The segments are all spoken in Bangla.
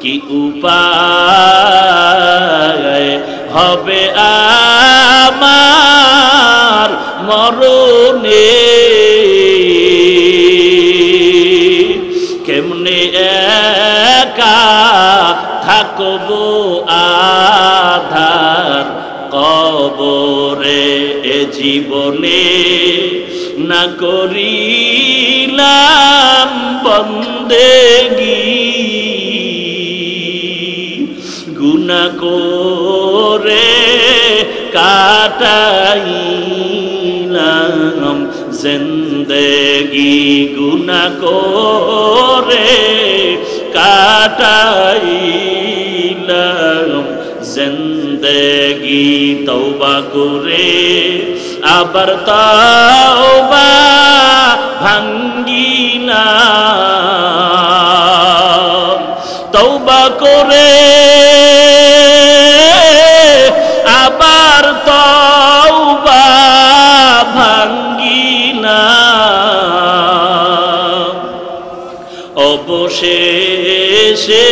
কি উপায় হবে আমার মরণে, কেমনে একা থাকবো আধার কবরে, এ জীবনে না করিলাম বন্দেগি, গুনাহ করে কাটাইলাম জিন্দেগি, গুনাহ করে কাটাইলাম জিন্দেগি। তওবা করে আবার তওবা ভাঙ্গিলাম, তওবা করে আবার তওবা ভাঙ্গিলাম, অবশেষে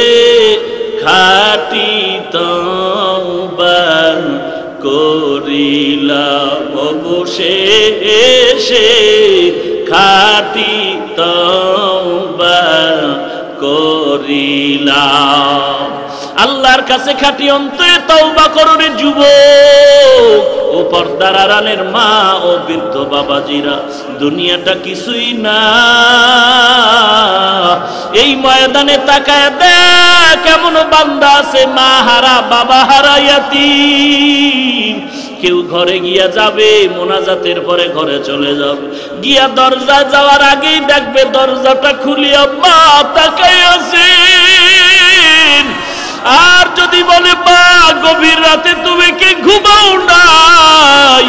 খাঁটি তওবা করিলাম, অবশেষে খাঁটি তওবা করিলাম। আল্লাহর কাছে খাঁটি অন্তরে তওবা করো রে যুবক ও পর্দার আড়ালের মা ও বৃদ্ধ বাবাজিরা, দুনিয়াটা কিছুই না। এই ময়দানে তাকায় দেখ কেমন বান্দা আছে মা হারা বাবা হারা ইয়াতীম। কেউ ঘরে গিয়া যাবে, মোনাজাতের পরে ঘরে চলে যাবে, গিয়া দরজা যাওয়ার আগেই দেখবে দরজাটা খুলিয়া মা তাকায় আছে। আর যদি বলে মা গভীর রাতে তুমি কি ঘুমাও নাই,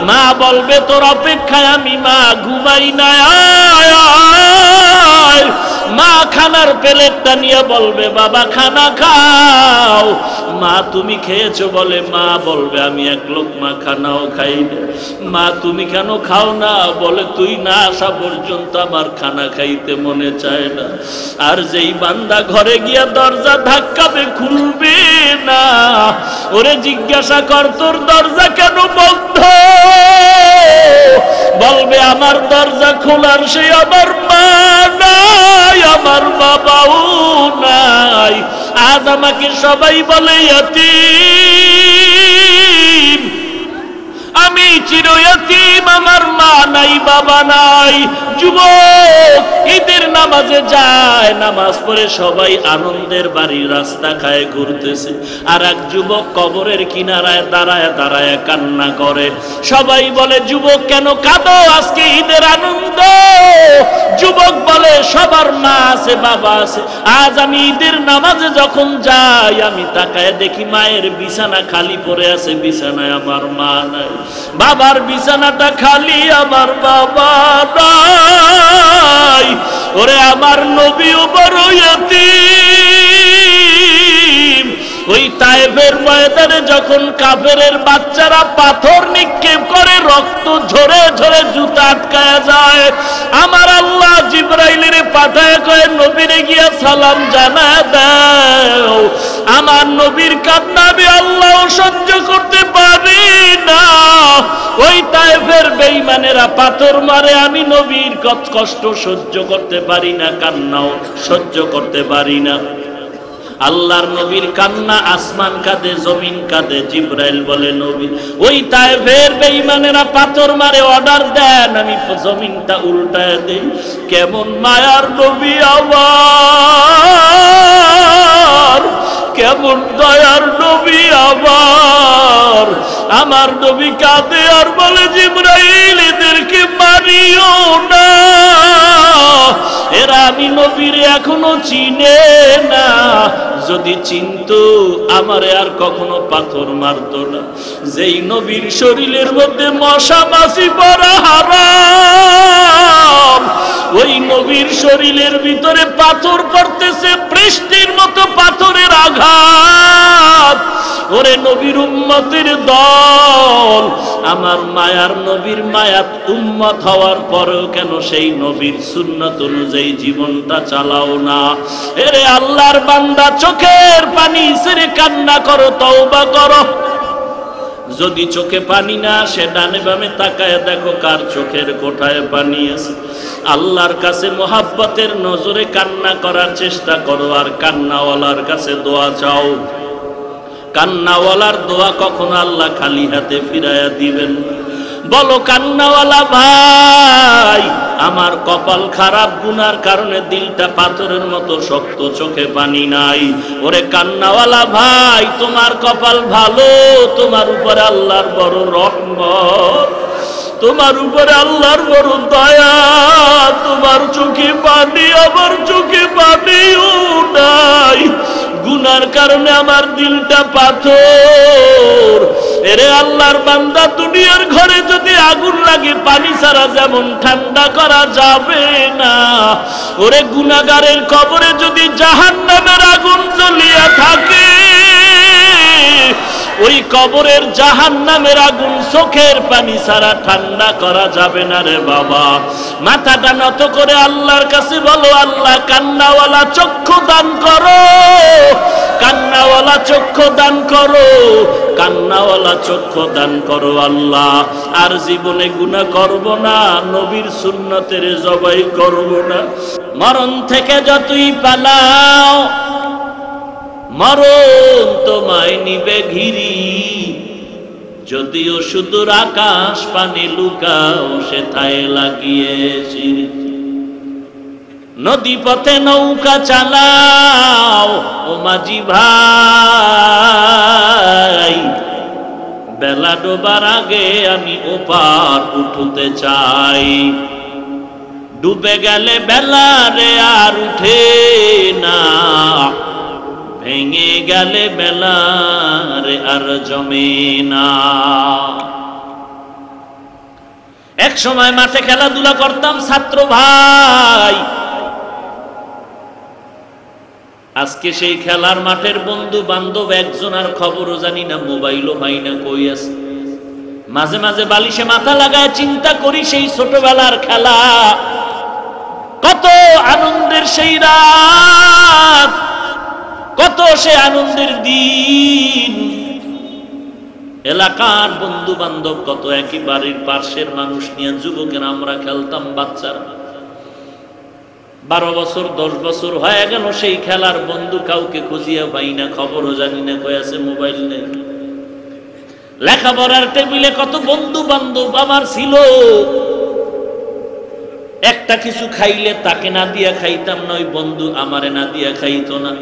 মা বলবে তোর অপেক্ষায় আমি মা ঘুমাই নাই, মা খানার প্লেটটা নিয়ে বলবে বাবা খানা খাও। মা তুমি খেয়েছো বলে মা বলবে আমি এক লোকমা খানাও খাই না। মা তুমি কেন খাও না, বলে তুই না আসা পর্যন্ত আমার খানা খাইতে মনে চায় না। আর যেই বান্দা ঘরে গিয়া দরজা ধাক্কাবে খুলবে না, ওরে জিজ্ঞাসা কর তোর দরজা কেন বন্ধ, বলবে আমার দরজা খোলার সে আমার মা নাই, আমার বাবাও নাই। আজ আমাকে সবাই বলে ইয়াতীম, আমি চির ইয়াতীম, আমার মা নাই বাবা নাই। যুবক ঈদের নামাজে যায়, নামাজ পড়ে সবাই আনন্দের বাড়ি রাস্তা খায় ঘুরতেছে, আর এক যুবক কবরের কিনারায় দাঁড়ায় দাঁড়ায় কান্না করে। সবাই বলে যুবক কেন কাঁদো, আজকে ঈদের আনন্দ। যুবক বলে সবার মা আছে বাবা আছে, আজ আমি ঈদের নামাজে যখন যাই আমি তাকায় দেখি মায়ের বিছানা খালি পড়ে আছে, বিছানায় আমার মা নাই, বাবার বিছানাটা খালি আমার বাবা নাই। ওরে আমার নবীও বড় ইয়াতীম। ওই তায়েফের ময়দানে যখন কাফেরের বাচ্চারা পাথর নিক্ষেপ করে, রক্ত ঝরে ঝরে জুতা আটকায়া যায়, আমার আল্লাহ জিবরাইলের পাঠায় কয় নবীরে গিয়া সালাম জানা দাও। আমার নবীর কান্না আমি আল্লাহ সহ্য করতে পারি না। ওই তায়েফের বেঈমানেরা পাথর মারে, আমি নবীর কষ্ট সহ্য করতে পারি না, কান্নাও সহ্য করতে পারি না। আল্লাহর নবীর কান্না, আসমান কাঁদে জমিন কাঁদে। জিবরাইল বলে নবী ওই তায়েফের বেঈমানেরা পাথর মারে, অর্ডার দেন আমি জমিনটা উল্টায় দেই। কেমন মায়ার নবী আমার, কেমন দয়ার নবী আমার। আমার নবী কাঁদে আর বলে জিবরাইল এদেরকে মারিও না, এরা আমি নবীর এখনো চিনে না, যদি চিনতো আমারে আর কখনো পাথর মারতো না। যেই নবীর শরীরের মধ্যে মশা মাছি পড়া হারাম, ওই নবীর শরীরের ভিতরে পাথর পড়তেছে বৃষ্টির মতো পাথরের আঘাত। ওরে নবীর উম্মতের দল, আমার মায়ার নবীর মায়াত উম্মত হওয়ার পরেও কেন সেই নবীর সুন্নাত অনুযায়ী জীবনটা চালাও না? এরে আল্লাহর বান্দা, চোখের পানি ছেড়ে কান্না করো, তওবা করো। যদি চোখে পানি না আসে, ডানে বামে তাকায় দেখো কার চোখের কোঠায় পানি আছে। আল্লাহর কাছে মোহাব্বতের নজরে কান্না করার চেষ্টা করো, আর কান্নাওয়ালার কাছে দোয়া চাও। কান্নাওয়ালার দোয়া কখনো আল্লাহ খালি হাতে ফিরাইয়া দিবেন। বলো, কান্নাওয়ালা ভাই, আমার কপাল খারাপ, গুনার কারণে দিলটা পাথরের মতো শক্ত, চোখে পানি নাই। ওরে কান্নাওয়ালা ভাই, তোমার কপাল ভালো, তোমার উপরে আল্লাহর বড় রহমত, তোমার উপরে আল্লাহর বড় দয়া। তোমার চোখে পানি, আমার চোখে পানিও নাই, গুনার কারণে আমার দিলটা পাথর। এরে আল্লাহর বান্দা, দুনিয়ার ঘরে যদি আগুন লাগে, পানি ছাড়া যেমন ঠান্ডা করা যাবে না, ওরে গুনাহগারের কবরে যদি জাহান্নামের আগুন জ্বলিয়া থাকে, ওই কবরের জাহান্নামের আগুন চোখের পানি ছাড়া ঠান্ডা করা যাবে না রে বাবা। মাথাটা নত করে আল্লাহর কাছে বলো, আল্লাহ কান্নাওয়ালা চক্ষু দান করো, কান্নাওয়ালা চক্ষু দান করো, কান্নাওয়ালা চক্ষু দান করো আল্লাহ। আর জীবনে গুনাহ করব না, নবীর সুন্নতের জবাই করব না। মরণ থেকে যতই পালাও, মরণ তোমায় নিবে ঘিরি। যদিও সুদূর আকাশ পানে লুকাও, সেথায় লাগিয়েছি। নদী পথে নৌকা চালাও ও মাঝি ভাই, বেলা ডোবার আগে আমি ওপার উঠতে চাই। ডুবে গেলে বেলা রে আর উঠে না, ভেঙে গেলে বেলা রে আর জমে না। এক সময় মাঠে খেলাধুলা করতাম ছাত্র ভাই, আজকে সেই খেলার মাঠের বন্ধু বান্ধব একজন আর খবরও জানি না, মোবাইলও পাই না, কই আছে। মাঝে মাঝে বালিশে মাথা লাগায় চিন্তা করি, সেই ছোটবেলার খেলা, কত আনন্দের সেই রাত, কত সে আনন্দের দিন। এলাকার বন্ধু বান্ধব কত, একই বাড়ির পাশের মানুষ নিয়ে যুবকেরা আমরা খেলতাম, বাচ্চারা। 12 বছর 10 বছর হয়ে গেল, সেই খেলার বন্ধু কাউকে খুঁজিয়া পাই না, খবরও জানি না কই আছে, মোবাইল নেই। লেখাপড়ার টেবিলে কত বন্ধু বান্ধব আমার ছিল, একটা কিছু খাইলে তাকে না দিয়া খাইতাম না, ওই বন্ধু আমারে না দিয়া খাইতো না।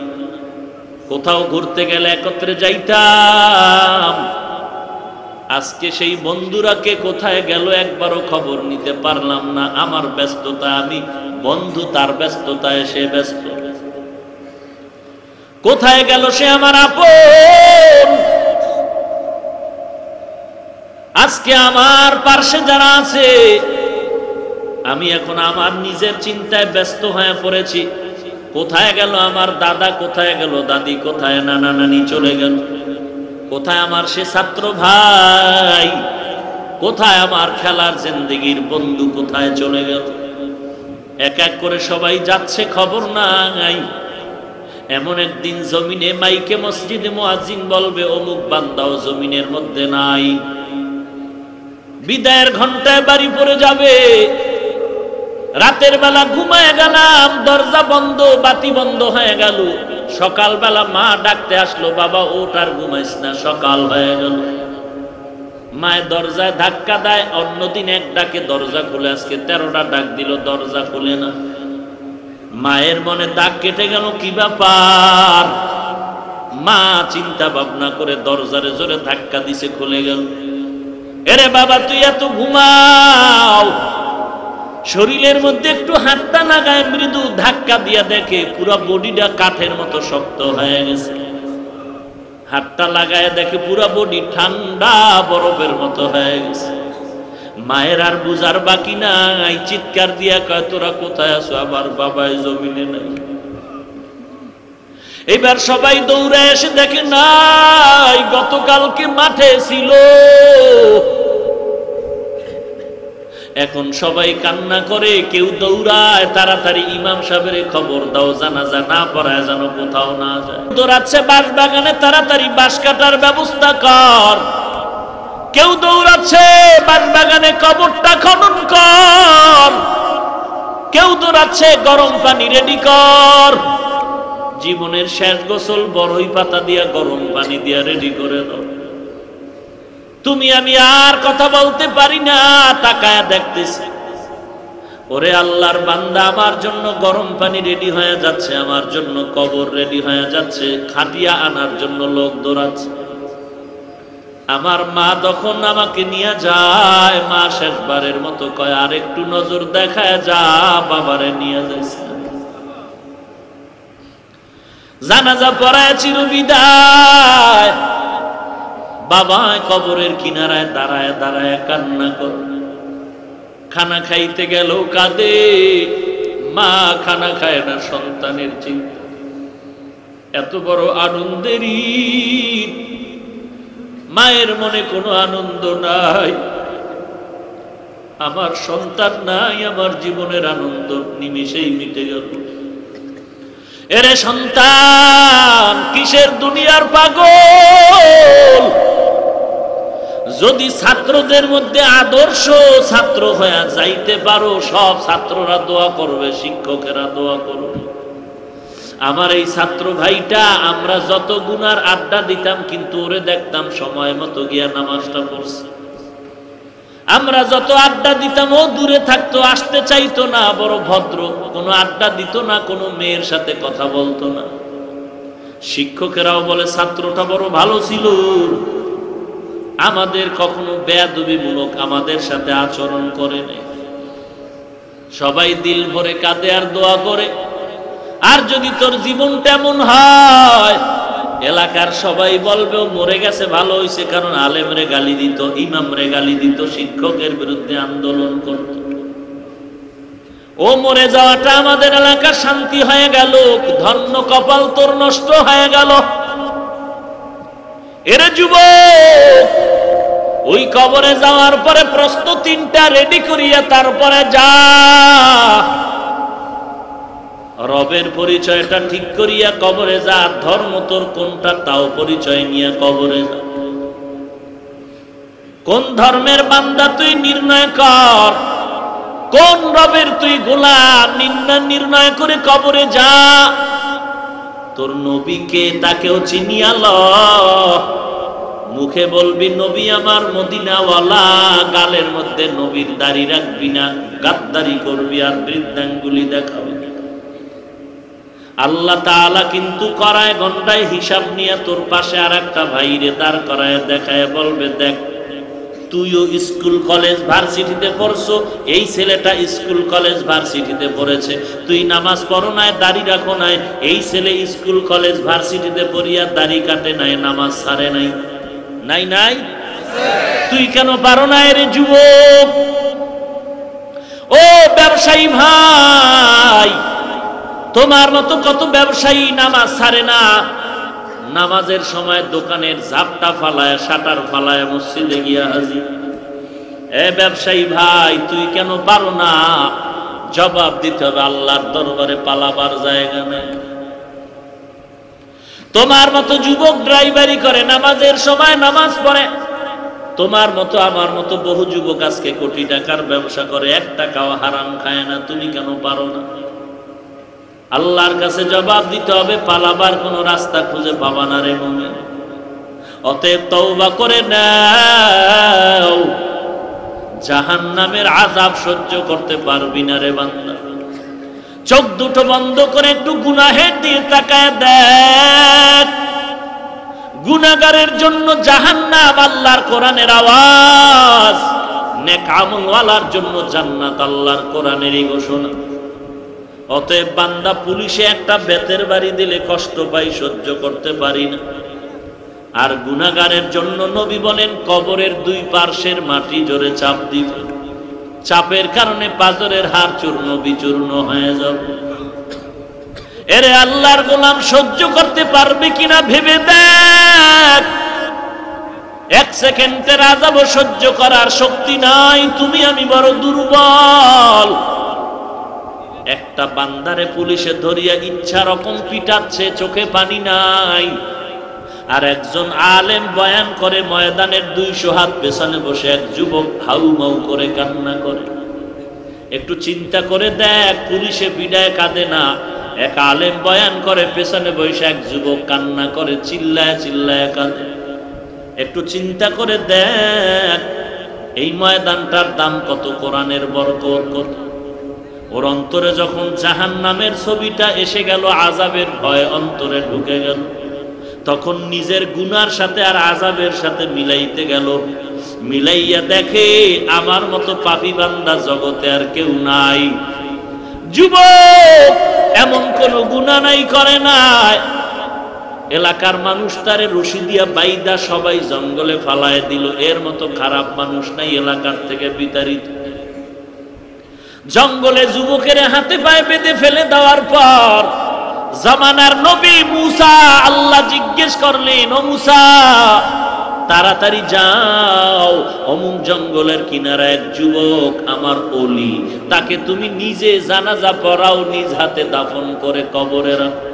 কোথাও ঘুরতে গেলে একত্রে যাইতাম। আজকে সেই বন্ধুরা কে কোথায় গেল একবারও খবর নিতে পারলাম না। আমার ব্যস্ততা আমি, বন্ধু তার ব্যস্ততায় সে ব্যস্ত। কোথায় গেল সে আমার আপন? আজকে আমার পার্শ্বে যারা আছে, আমি এখন আমার নিজের চিন্তায় ব্যস্ত হয়ে পড়েছি। কোথায় গেল আমার দাদা, কোথায় গেল দাদি, কোথায় নানা নানি চলে গেল, কোথায় আমার সে ছাত্র ভাই, কোথায় আমার খেলার জিন্দেগির বন্ধু, কোথায় চলে গেল? এক এক করে সবাই যাচ্ছে, খবর নাই। এমন একদিন জমিনে মাইকে মসজিদে মুয়াজ্জিন বলবে, অমুক বান্দাও জমিনের মধ্যে নাই। বিদায়ের ঘন্টায় বাড়ি পড়ে যাবে। রাতের বেলা ঘুমায় গেলাম, দরজা বন্ধ, বাতি বন্ধ হয়ে গেল। সকালবেলা মা ডাকতে আসলো, বাবা ওঠ আর ঘুমাইস না, সকাল হয়ে গেল। মায়ের দরজায় ধাক্কা দেয়, অন্যদিন এক ডাকে দরজা খুলে, আজকে 13টা ডাক দিল, দরজা খুলে না। মায়ের মনে দাগ কেটে গেল, কি ব্যাপার? মা চিন্তা ভাবনা করে দরজারে জোরে ধাক্কা দিছে, খুলে গেল। এরে বাবা, তুই এত ঘুমাও। শরীরের মধ্যে একটু হাতটা লাগায়, মৃদু ধাক্কা দিয়া দেখে পুরো বডিটা কাঠের মতো শক্ত হয়ে গেছে। হাতটা লাগায় দেখে পুরো বডি ঠান্ডা বরফের মতো হয়ে গেছে। মায়ের আর বুঝার বাকি নাই, চিৎকার দিয়া কয়, তোরা কোথায় আছো? আমার বাবাই জমিনে নাই। এবার সবাই দৌড়ে এসে দেখে নাই, গতকালকে মাঠে ছিল। এখন সবাই কান্না করে, কেউ দৌড়ায় তাড়াতাড়ি ইমাম সাহেবের খবর দাও, জানাজা না পড়ায় যেন কোথাও না যায়। দৌড়াচ্ছে বাঁশ বাগানে, তাড়াতাড়ি বাঁশ কাটার ব্যবস্থা কর। কেউ দৌড়াচ্ছে বাঁশ বাগানে, কবরটা খনন কর। কেউ দৌড়াচ্ছে গরম পানি রেডি কর। জীবনের শেষ গোসল বড়ই পাতা দিয়া গরম পানি দিয়া রেডি করে দাও। তুমি আমি আর কথা বলতে পারি না, তাকায়া দেখতেছি। ওরে আল্লাহর বান্দা, আমার জন্য গরম পানি রেডি হয়ে যাচ্ছে, আমার জন্য কবর রেডি হয়ে যাচ্ছে, খাটিয়া আনার জন্য লোক দৌড়াচ্ছে। আমার মা তখন আমাকে নিয়ে যায়, মা শেষবারের মতো কয়, আর একটু নজর দেখায় যা, বাবারে নিয়ে যাইছে। জানাজা পড়ায় চিরবিদায়। বাবা কবরের কিনারায় দাঁড়ায় দাঁড়ায় কান্না করে। খানা খাইতে গেল কাঁদে, মা খানা খায় না, সন্তানের চিন্তা। এত বড় আনন্দের ঈদ, মায়ের মনে কোনো আনন্দ নাই। আমার সন্তান নাই, আমার জীবনের আনন্দ নিমিষেই মিটে গেল। এরে সন্তান, কিসের দুনিয়ার পাগল? যদি ছাত্রদের মধ্যে আদর্শ ছাত্র হয়ে যাইতে পারো, সব ছাত্ররা দোয়া করবে, শিক্ষকেরা দোয়া করবে। আমার এই ছাত্র ভাইটা, আমরা যত গুনার আড্ডা দিতাম, কিন্তু ওরে দেখতাম সময় মতো গিয়া নামাজটা পড়ছে। আমরা যত আড্ডা দিতাম, ও দূরে থাকতো, আসতে চাইতো না, বড় ভদ্র, কোনো আড্ডা দিত না, কোনো মেয়ের সাথে কথা বলতো না। শিক্ষকেরাও বলে ছাত্রটা বড় ভালো ছিল, আমাদের কখনো বেয়াদবিমূলক আমাদের সাথে আচরণ করে নাই। সবাই দিল ভরে কাঁদে আর দোয়া করে। আর যদি তোর জীবনটা এমন হয়, এলাকার সবাই বলবে ও মরে গেছে, ভালো হয়েছে, কারণ আলেমরে গালি দিত, ইমামরে গালি দিত, শিক্ষকের বিরুদ্ধে আন্দোলন করত। ও মরে যাওয়াটা আমাদের এলাকার শান্তি হয়ে গেল, ধন্য কপাল তোর নষ্ট হয়ে গেল। এরে যুবক, ওই কবরে যাওয়ার পরে প্রশ্ন তিনটা রেডি করিয়া তারপরে যা। রবের পরিচয়টা ঠিক করিয়া কবরে যা, ধর্ম তোর কোনটা তাও পরিচয় নিয়ে কবরে যা। কোন ধর্মের বান্দা তুই নির্ণয় কর, কোন রবের তুই গোলাম নির্ণয় করে কবরে যা। তোর নবীকে, তাকেও চিনিয়া ল। মুখে বলবি নবী আমার মদিনাওয়ালা, গালের মধ্যে নবীর দাড়ি রাখবি না, গাদ্দারি করবি আর বৃদ্ধাঙ্গুলি দেখাবি। আল্লাহ তাআলা কিন্তু করায় ঘন্টায় হিসাব নিয়ে তোর পাশে আর একটা ভাইরে দাঁড় করায় দেখায় বলবে, দেখ তুইও স্কুল কলেজ ভার্সিটিতে পড়ছো, এই ছেলেটা স্কুল কলেজ ভার্সিটিতে পড়েছে। তুই নামাজ পড়ো নাই, দাড়ি রাখো নাই, এই ছেলে স্কুল কলেজ ভার্সিটিতে পড়িয়া দাড়ি কাটে নাই, নামাজ ছাড়ে নাই। নাই নাই, তুই কেন পারো না? রে যুবক, ও ব্যবসায়ী ভাই, তোমার মতো কত ব্যবসায়ী নামাজ ছাড়ে না। নামাজের সময় দোকানের ঝাপটা ফালায়, শাটার ফালায় মসজিদে গিয়া হাজির। এ ব্যবসায়ী ভাই, তুই কেন পারো না? জবাব দিতে হবে, আল্লাহর দরবারে পালাবার জায়গা নেই। তোমার মতো যুবক ড্রাইভারি করে, নামাজের সময় নামাজ পড়ে। তোমার মতো আমার মতো বহু যুবক আজকে কোটি টাকার ব্যবসা করে, এক টাকাও হারাম খায় না। তুমি কেন পারো না? আল্লাহর কাছে জবাব দিতে হবে, পালাবার কোন রাস্তা খুঁজে পাবা না রে মুমিন। অতএব তওবা করে নাও, জাহান্নামের আযাব সহ্য করতে পারবি না রে বান্দা। চোখ দুটো বন্ধ করে একটু গুনাহের দিকে তাকায় দেখ। গুনাহগারের জন্য জাহান্নাম আল্লাহর কোরআনের আওয়াজ, নেক আমলওয়ালার জন্য জান্নাত আল্লাহর কোরআনেরই ঘোষণা। অতএব বান্দা, পুলিশে একটা বেতের বাড়ি দিলে কষ্ট পাই, সহ্য করতে পারি না। আর গুনাহগারের জন্য নবী বলেন, কবরের দুই পার্শ্বের মাটি জোরে চাপ দিবে, চাপের কারণে পাজরের হাড় চূর্ণ বিচূর্ণ হয়ে যাবে। এরে আল্লাহর গোলাম সহ্য করতে পারবে কিনা ভেবে দেখ। এক সেকেন্ডের আযাব সহ্য করার শক্তি নাই, তুমি আমি বড় দুর্বল। একটা বান্দারে পুলিশে ধরিয়া ইচ্ছা রকম পিটাচ্ছে, চোখে পানি নাই। আর একজন আলেম বয়ান করে, ময়দানের 200 হাত পেছনে বসে এক যুবক হাউমাউ করে কান্না করে। একটু চিন্তা করে দেখ, পুলিশে পিটায় কাঁদে না, এক আলেম বয়ান করে পেছনে বসে এক যুবক কান্না করে, চিল্লায় চিল্লায় কাঁদে। একটু চিন্তা করে দেখ, এই ময়দানটার দাম কত, কোরআনের বরকত কত। ওর অন্তরে যখন জাহান্নামের ছবিটা এসে গেল, আযাবের ভয় অন্তরে ঢুকে গেল, তখন নিজের গুনার সাথে আর আযাবের সাথে মিলাইতে গেল। মিলাইয়া দেখে আমার মতো পাপী বান্দা জগতে আর কেউ নাই। যুবক এমন কোন গুনাহ নাই করে নাই, এলাকার মানুষ তারে রশি দিয়া বাইদা সবাই জঙ্গলে ফালায় দিল। এর মতো খারাপ মানুষ নাই এলাকার থেকে বিতাড়িত। জঙ্গলে যুবকের হাতে পায়ে বেঁধে ফেলে দেওয়ার পর জামানার নবী মুসা আল্লাহ জিজ্ঞেস করলেন, ও মুসা তাড়াতাড়ি যাও, অমুক জঙ্গলের কিনারা এক যুবক আমার ওলি, তাকে তুমি নিজে জানাজা পড়াও, নিজ হাতে দাফন করে কবরে রাখো।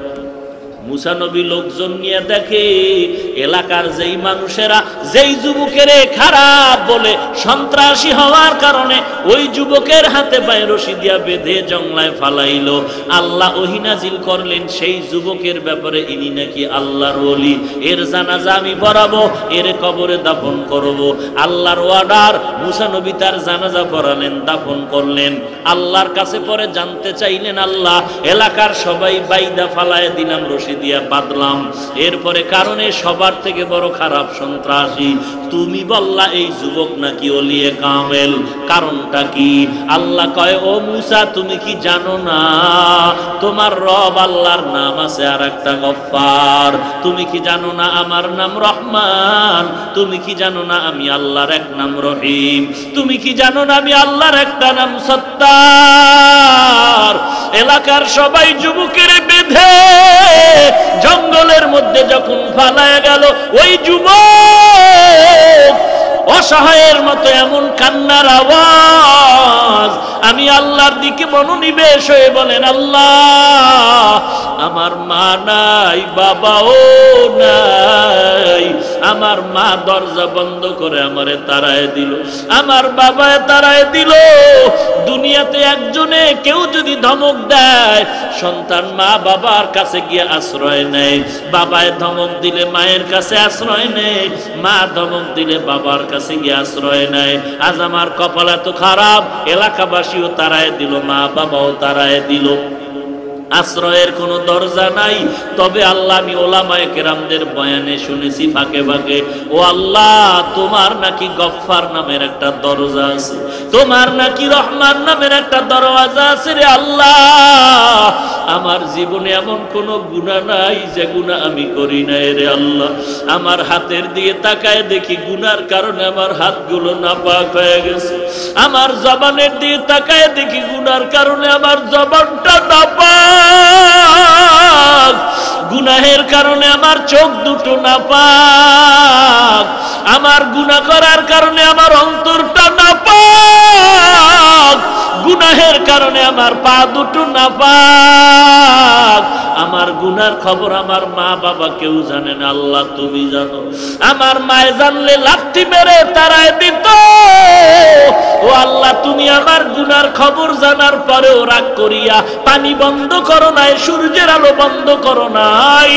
মুসা নবী লোকজন নিয়ে দেখে এলাকার যেই মানুষেরা যেই যুবকের খারাপ বলে সন্ত্রাসী হওয়ার কারণে ওই যুবকের হাতে পায়ে রশি দিয়া বেঁধে জংলায় ফালাইলো, আল্লাহ ওহী নাজিল করলেন সেই যুবকের ব্যাপারে, ইনি নাকি আল্লাহর ওলি, এর জানাজা আমি পড়াবো, এর কবরে দাফন করব। আল্লাহর অর্ডার, মুসা নবী তার জানাজা পড়ালেন, দাফন করলেন। আল্লাহর কাছে পরে জানতে চাইলেন, আল্লাহ এলাকার সবাই বাইদা ফালায় দিলাম, রশি দিয়া বাঁধলাম, এরপরে কারণে সবার থেকে বড় খারাপ সন্ত্রাসী, তুমি বললা এই যুবক নাকি ওলিয়ে কামেল, কারণটা কি? আল্লাহ কয়, ও মুসা তুমি কি জানো না তোমার রব আল্লাহর নাম আছে আর একটা গফফার? তুমি কি জানো না আমার নাম রহমান? তুমি কি জানো না আমি আল্লাহর এক নাম রহিম? তুমি কি জানো না আমি আল্লাহর একটা নাম সত্তার? এলাকার সবাই যুবকের বেঁধে জঙ্গলের মধ্যে যখন ফালায় গেল, ওই যুবক অসহায়ের মতো এমন কান্নার আওয়াজ, আমি আল্লাহর দিকে মনোনিবেশ হয়ে বলেন, আল্লাহ আমার মা নাই, বাবাও নাই, আমার মা দরজা বন্ধ করে আমারে তাড়ায় দিল, আমার বাবায় তাড়ায় দিল। দুনিয়াতে একজনে কেউ যদি ধমক দেয়, সন্তান মা বাবার কাছে গিয়ে আশ্রয় নেয়, বাবায় ধমক দিলে মায়ের কাছে আশ্রয় নেয়, মা ধমক দিলে বাবার কাছে গিয়ে আশ্রয় নেয়। আজ আমার কপাল এত খারাপ, এলাকাবাসীও তাড়ায় দিল, মা বাবাও তাড়ায় দিল, আশ্রয়ের কোনো দরজা নাই। তবে আল্লাহ আমি ওলামায়ে কেরামদের বয়ানে শুনেছি ফাঁকে ফাঁকে, ও আল্লাহ তোমার নাকি গফফার নামের একটা দরজা আছে, তোমার নাকি রহমান নামের একটা দরওয়াজা আছে রে আল্লাহ। আমার জীবনে এমন কোনো গুনাহ নাই যে গুনাহ আমি করি নাই রে আল্লাহ। আমার হাতের দিয়ে তাকায় দেখি গুনার কারণে আমার হাতগুলো নাপাক হয়ে গেছে, আমার জবানের দিয়ে তাকায় দেখি গুনার কারণে আমার জবানটা নাপাক, গুনাহের কারণে আমার চোখ দুটো নাপাক, আমার গুনাহ করার কারণে আমার অন্তরটা নাপাক, গুনাহের কারণে আমার পা দুটো নাপাক। আমার গুনার খবর আমার মা বাবা কেউ জানে না, আল্লাহ তুমি জানো। আমার মায়ে জানলে লাথি মেরে তাড়ায় দিত। ও আল্লাহ তুমি আমার গুনার খবর জানার পরেও রাগ করিয়া পানি বন্ধ করো নাই, সূর্যের আলো বন্ধ করো নাই,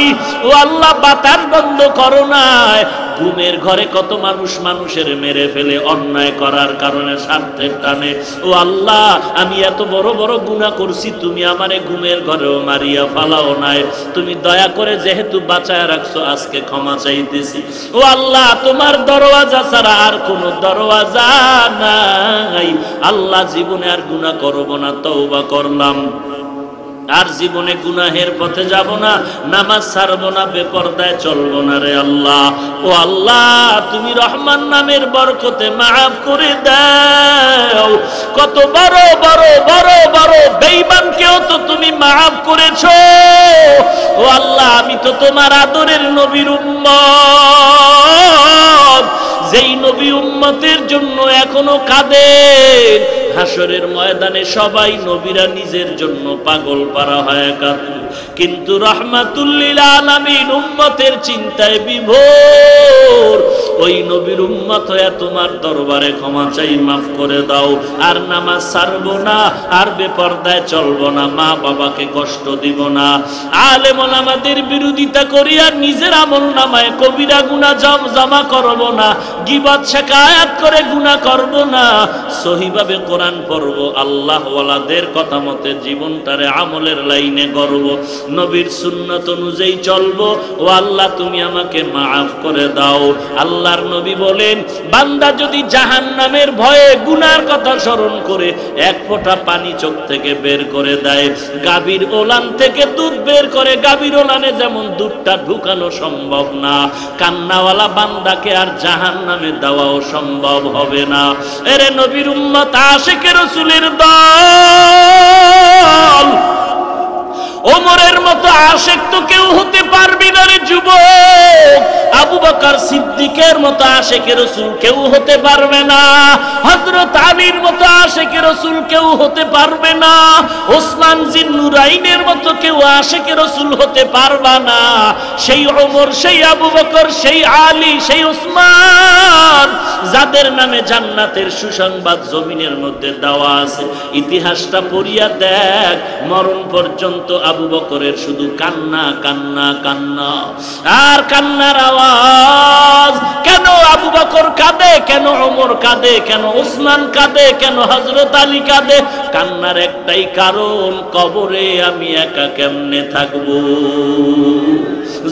ও আল্লাহ বাতাস বন্ধ করো নাই। ঘুমের ঘরে কত মানুষ মানুষের মেরে ফেলে অন্যায় করার কারণে, স্বার্থের টানে। ও আল্লাহ আমি এত বড় বড় গুনাহ করছি, তুমি আমারে ঘুমের ঘরেও মারিয়া ফালাও নাই, তুমি দয়া করে যেহেতু বাঁচায় রাখছো আজকে ক্ষমা চাইতেছি। ও আল্লাহ তোমার দরওয়াজা ছাড়া আর কোনো দরওয়াজা নাই, আল্লাহ জীবনে আর গুনাহ করব না, তওবা করলাম। আর জীবনে গুনাহের পথে যাব না, নামাজ ছাড়বো না, বেপরদায় চলবো না রে আল্লাহ। ও আল্লাহ, তুমি রহমান নামের বরকতে মাফ করে দাও। কত বড় বড় বড় বড় বেঈমানকেও তো তুমি মাফ করেছো। ও আল্লাহ, আমি তো তোমার আদরের নবীর উম্মত, যেই নবী উম্মতের জন্য এখনো কাঁদেন। হাসরের ময়দানে সবাই নবীরা নিজের জন্য পাগল পারা হয় কাঁদে, কিন্তু রাহমাতুল লিল আলামিন উম্মতের চিন্তায় বিভোর। ওই নবীর উম্মত হয়ে তোমার দরবারে ক্ষমা চাই, মাফ করে দাও। আর নামাজ ছাড়বো না, আর বেপরদায় চলবো না, মা বাবাকে কষ্ট দিব না, আলেম ওলামাদের বিরোধিতা করি আর নিজের আমল নামায় কবিরা গুনাহ জমা করব না, গীবত শিকায়াত করে গুনাহ করব না, সহিভাবে কোরআন পড়ব, আল্লাহ ওয়ালাদের কথা মতে জীবনটারে আমলের লাইনে গড়ব, নবীর সুন্নাত অনুযায়ী চলবো। ও আল্লাহ, তুমি আমাকে মাফ করে দাও। আল্লাহর নবী বলেন, বান্দা যদি জাহান্নামের ভয়ে গুনার কথা স্মরণ করে এক ফোঁটা পানি চোখ থেকে বের করে দেয়, গাভীর ওলান থেকে দুধ বের করে গাভীর ওলানে যেমন দুধটা ঢুকানো সম্ভব না, কান্নাওয়ালা বান্দাকে আর জাহান্নামে দেওয়াও সম্ভব হবে না। এরে নবীর উম্মত, আশিকে রাসূলের দল, ওমরের মতো আশিক তো কেউ হতে পারবি না রে যুবক। আবু বকর সিদ্দিকের মতো আশিকে রাসূল কেউ হতে পারবে না, হযরত আলীর মতো আশিকে রাসূল কেউ হতে পারবে না, ওসমান জিন্নুরাইনের মতো কেউ আশিকে রাসূল হতে পারবে না। সেই ওমর, সেই আবু বকর, সেই আলী, সেই ওসমান, যাদের নামে জান্নাতের সুসংবাদ জমিনের মধ্যে দেওয়া আছে, ইতিহাসটা পড়িয়া দেখ, মরণ পর্যন্ত আবু বকরের শুধু কান্না কান্না কান্না আর কান্নার আওয়াজ। কেন আবু বকর কাঁদে, কেন ওমর কাঁদে, কেন ওসমান কাঁদে, কেন হযরত আলী কাঁদে? কান্নার একটাই কারণ, কবরে আমি একা কেমনে থাকবো।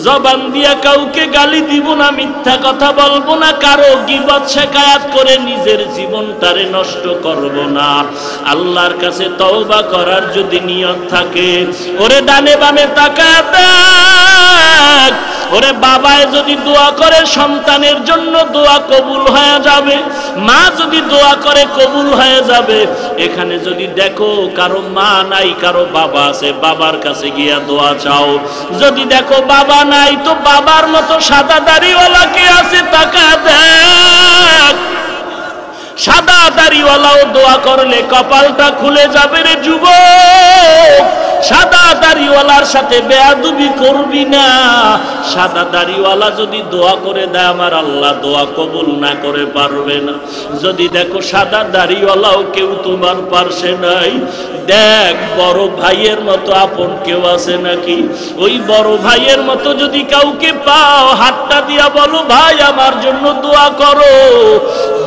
জবান দিয়া কাউকে গালি দিব না, মিথ্যা কথা বলবো না, কারো গীবত শিকায়াত করে নিজের জীবনটারে নষ্ট করব না। আল্লাহর কাছে তওবা করার যদি নিয়ত থাকে, ওরে ডানে বামে তাকায় দেখ, ওরে বাবায় যদি দোয়া করে সন্তানের জন্য দোয়া কবুল হয়ে যাবে, মা যদি দোয়া করে কবুল হয়ে যাবে। এখানে যদি দেখো কারো মা নাই, কারো বাবা আছে, বাবার কাছে গিয়া দোয়া চাও। যদি দেখো বাবা নাই, তো বাবার মতো সাদা দাড়িওয়ালা কে আছে তাকায় দেখ। সাদা দাড়িওয়ালাও দোয়া করলে কপালটা খুলে যাবে রে যুবক। সাদা দাড়িওয়ালার সাথে বেয়াদবি করবি না। সাদা দাড়িওয়ালা যদি দোয়া করে দেয়, আমার আল্লাহ দোয়া কবুল না করে পারবে না। যদি দেখো সাদা দাড়িওয়ালাও কেউ তোমার পার্শ্বে নাই, দেখ বড় ভাইয়ের মতো আপন কেউ আছে নাকি। ওই বড় ভাইয়ের মতো যদি কাউকে পাও, হাতটা দিয়া বলো, ভাই আমার জন্য দোয়া করো।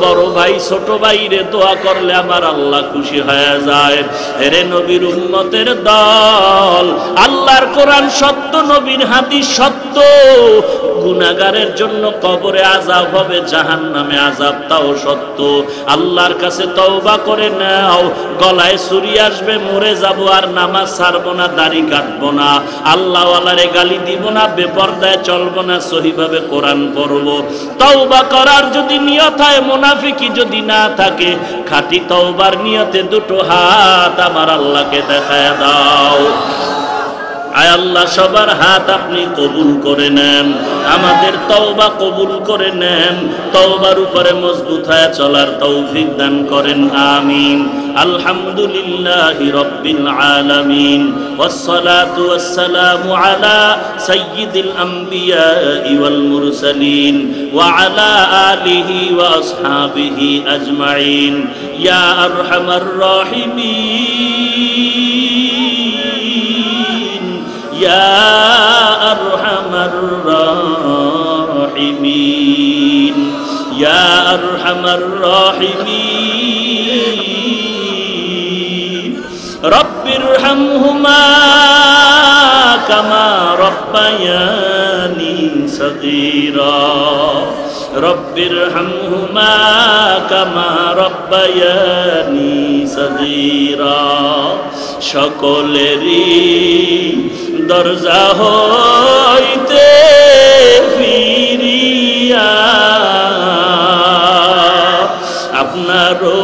বড় ভাই ছোট ভাইরে দোয়া করলে আমার আল্লাহ খুশি হয়ে যায়। এরে নবীর উম্মতের দল, আল্লাহর কোরআন সত্য, নবীর হাদিস সত্য। গুনাহগারের জন্য কবরে আযাব হবে, জাহান্নামে আযাব তাও সত্য। আল্লাহর কাছে তওবা করে নাও, গলায় ছুরি আসবে, মরে যাব, আর নামাজ ছাড়বো না, দাড়ি কাটবো না, আল্লাহ ওয়ালারে গালি দিব না, বেপরদায় চলবো না, সহিভাবে কোরআন পড়বো। তওবা করার যদি নিয়ত হয়, মুনাফিকি যদি না থাকে, খাঁটি তওবার নিয়তে দুটো হাত আমার আল্লাহকে দেখায় দাও। আয় আল্লাহ, সবার হাত আপনি কবুল করে নেন, আমাদের তওবা কবুল করে নেন, তওবার উপরে মজবুত হয়ে চলার তৌফিক দান করেন, আমিন। আলহামদুলিল্লাহি রাব্বিল আলামিন, ওয়াসসালাতু ওয়াসসালামু আলা সাইয়্যিদিল আমবিয়াই ওয়াল মুরসালিন ওয়া আলা আলিহি ওয়া আসহাবিহি আজমাইন। ইয়া আরহামার রাহিমিন, ইয়া আরহামার রাহিমিন, ইয়া আরহামার রাহিমিন। রব্বিরহামহুমা কামা রব্বায়ানি সগীরা। রব্বিরহামহুমা কামা রব্বায়ানি সগীরা। সকলেরই দরজা হইতে ফিরিয়া আপনারও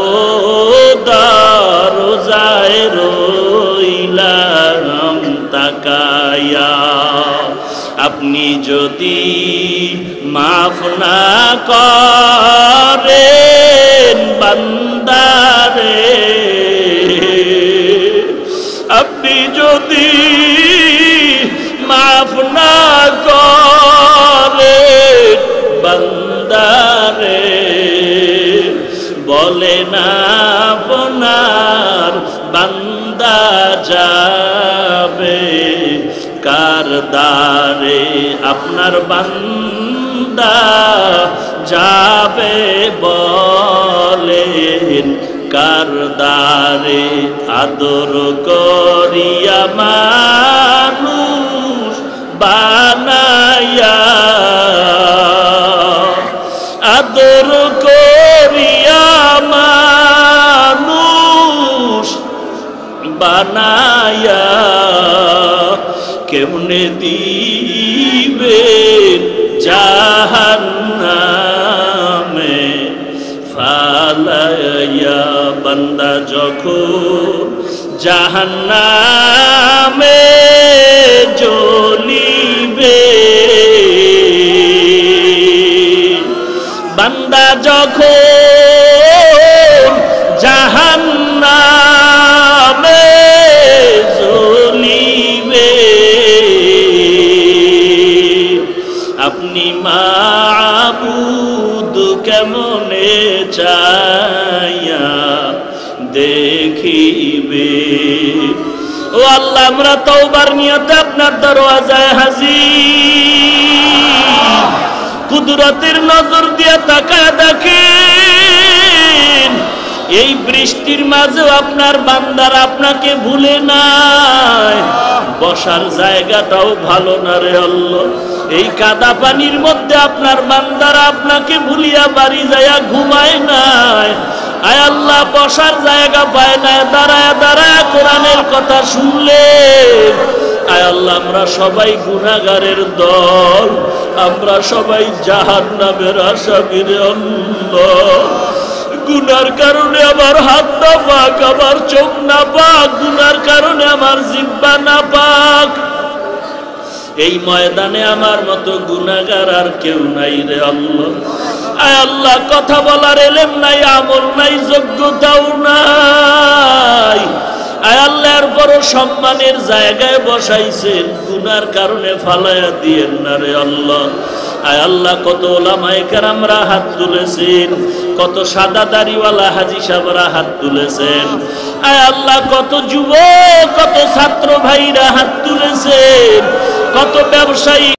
দরজায় রইলাম তাকায়া। আপনি যদি মাফ না করেন বান্দারে, আপনি যদি মাফ না করেন বান্দারে, বলে না আপনার বান্দা যাবে কার দ্বারে। আপনার বান্দা যাবে বলেন কার দ্বারে। আদর করিয়া মানুষ বানায়া, আদর করিয়া মানুষ বানায়া কেমনে দিবেন জাহান্নামে ফালাইয়া। বান্দা যখন জাহান্নামে জ্বলিবে, বান্দা যখন জাহান্নামে জ্বলিবে, আপনি মাবুদ কেমনে চাইয়া দেখিবে। ও আল্লাহ, আমরা তওবার নিয়তে আপনার দরওয়াজায় হাজির। কুদরতের নজর দিয়ে তাকায় দেখেন, এই বৃষ্টির মাঝেও আপনার বান্দারা আপনাকে ভুলে নাই। বসার জায়গাটাও ভালো না রে আল্লাহ। এই কাদা পানির মধ্যে আপনার বান্দারা আপনাকে ভুলিয়া বাড়ি যাইয়া ঘুমায় নাই। আয় আল্লাহ, বসার জায়গা পায় না, দাঁড়ায় দাঁড়ায় কোরআনের কথা শুনলেন। আয় আল্লাহ, আমরা সবাই গুনাহগারের দল, আমরা সবাই জাহান্নামের আসামি রে আল্লাহ। গুনার কারণে আমার হাত না পাক, আমার চোখ না পাক, গুনার কারণে আমার জিহ্বা না পাক। এই ময়দানে আমার মতো গুনাহগার আর কেউ নাই রে আল্লাহ। আয় আল্লাহ, কথা বলার এলেম নাই, আমল নাই, যোগ্যতাও নাই। আয় আল্লাহ, এরপরও সম্মানের জায়গায় বসাইছেন, গুনার কারণে ফালাইয়া দিয়েন না রে আল্লাহ। আয় আল্লাহ, কত ওলামায়ে কেরামরা হাত তুলেছেন, কত সাদা দাড়িওয়ালা হাজী সাহেবরা হাত তুলেছেন। আয় আল্লাহ, কত যুবক, কত ছাত্র ভাইরা হাত তুলেছেন, কত ব্যবসায়ী